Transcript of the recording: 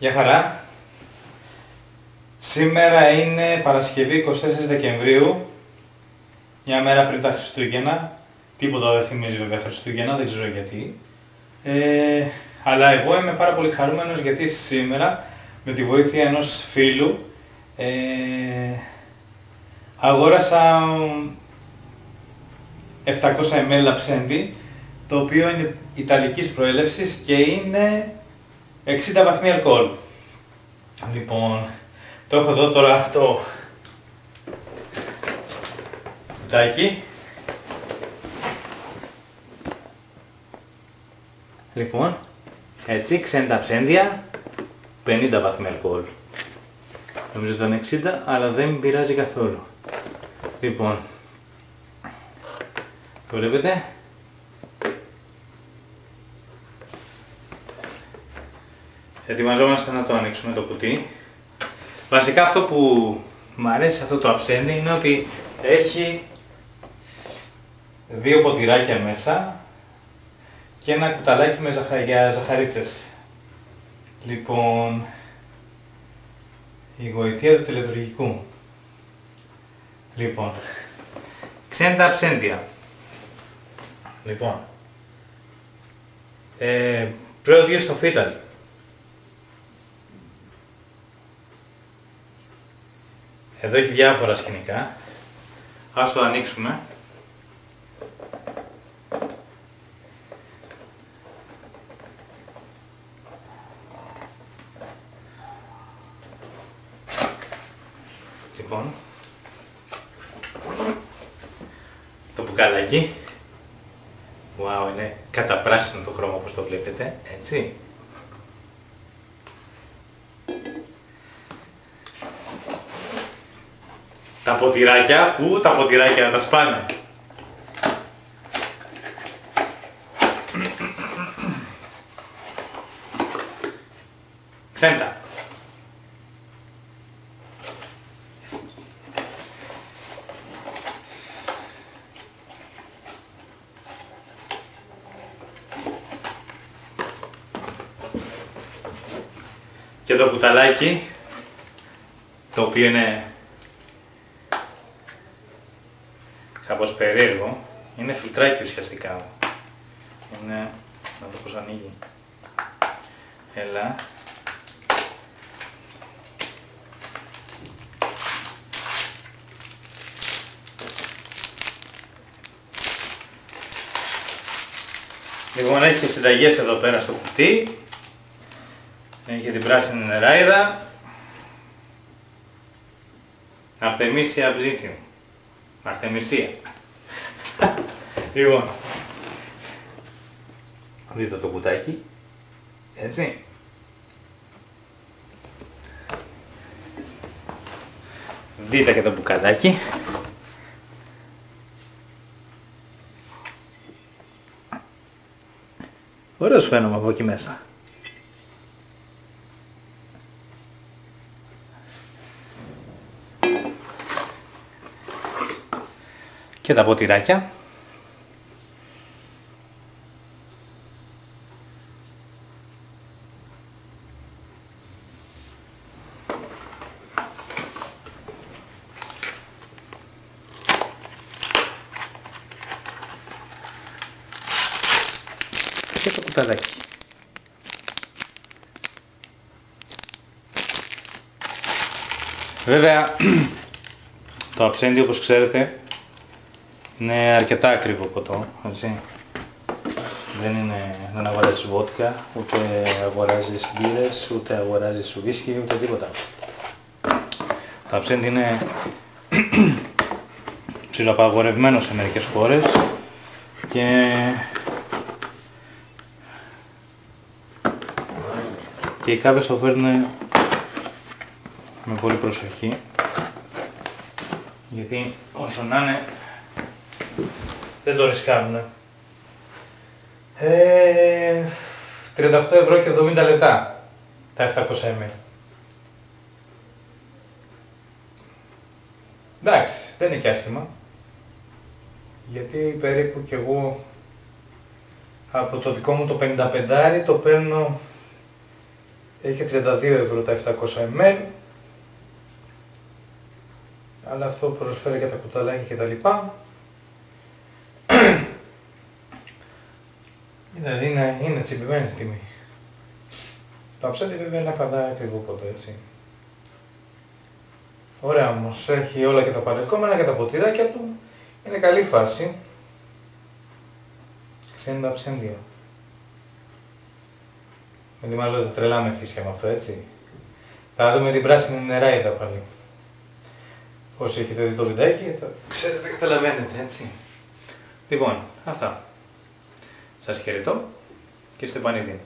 Γεια χαρά. Σήμερα είναι Παρασκευή 24 Δεκεμβρίου, μια μέρα πριν τα Χριστούγεννα. Τίποτα δεν θυμίζει βέβαια Χριστούγεννα, δεν ξέρω γιατί. Αλλά εγώ είμαι πάρα πολύ χαρούμενος γιατί σήμερα με τη βοήθεια ενός φίλου αγόρασα 700 ml αψέντη, το οποίο είναι ιταλικής προέλευσης και είναι 60 βαθμοί αλκοόλ. Λοιπόν, το έχω εδώ τώρα το κουτάκι. Λοιπόν, έτσι, ξέντα αψέντια, 50 βαθμοί αλκοόλ. Νομίζω ήταν 60, αλλά δεν πειράζει καθόλου. Λοιπόν, το βλέπετε. Ετοιμαζόμαστε να το ανοίξουμε το κουτί. Βασικά αυτό που μου αρέσει σε αυτό το αψέντη είναι ότι έχει δύο ποτηράκια μέσα και ένα κουταλάκι με για ζαχαρίτσες. Λοιπόν, η γοητεία του τελετουργικού. Λοιπόν, ξέντα αψέντια. Λοιπόν, produced of Italy. Εδώ έχει διάφορα σκηνικά. Ας το ανοίξουμε. Λοιπόν, το μπουκαλάκι. Wow, είναι καταπράσινο το χρώμα όπως το βλέπετε, έτσι. Τα ποτηράκια, τα ποτηράκια τα σπάνε. Ξέντα. Και το κουταλάκι, το οποίο είναι κάπως περίεργο, είναι φιλτράκι ουσιαστικά. Είναι, να δω πώς ανοίγει. Έλα. Λοιπόν, έχει και συνταγές εδώ πέρα στο κουτί. Έχει την πράσινη νεράιδα. Αρτεμίσια αψίτιου. Αρτεμισία. Λοιπόν, δείτε το κουτάκι. Έτσι. Δείτε και το μπουκαλάκι. Ωραίος φαίνομαι από εκεί μέσα. Και τα ποτηράκια. Και το κουταλάκι. Βέβαια, το αψέντι, όπως ξέρετε, είναι αρκετά ακριβό ποτό, έτσι. Δεν αγοράζεις βότκα, ούτε αγοράζεις μπύρες, ούτε αγοράζεις σουβίσκι, ούτε τίποτα. Το αψέντι είναι ψιλοαπαγορευμένο σε μερικές χώρες και οι κάβες το φέρνουν με πολύ προσοχή, γιατί όσο να είναι δεν το ρισκάρουν. 38 ευρώ και 70 λεπτά τα 700 ml. Εντάξει, δεν είναι και άσχημα. Γιατί περίπου κι εγώ από το δικό μου το 55 το παίρνω Έχει 32 ευρώ τα 700 ml. Αλλά αυτό προσφέρει και τα κουταλάκια και τα λοιπά. Δηλαδή είναι τσιμπημένη τιμή. Το αψέτη βέβαια είναι πάντα ακριβό ποτέ, έτσι. Ωραία όμως, έχει όλα και τα παρελκόμενα και τα ποτηράκια του. Είναι καλή φάση. 60 ψέντια. Ετοιμάζονται τρελά με φύσια με αυτό, έτσι. Θα δούμε την πράσινη νεράιδα πάλι. Όσοι έχετε δει το βιντεάκι θα ξέρετε, καταλαβαίνετε, έτσι. Λοιπόν, αυτά. Σας χαιρετώ και στο επανειδή.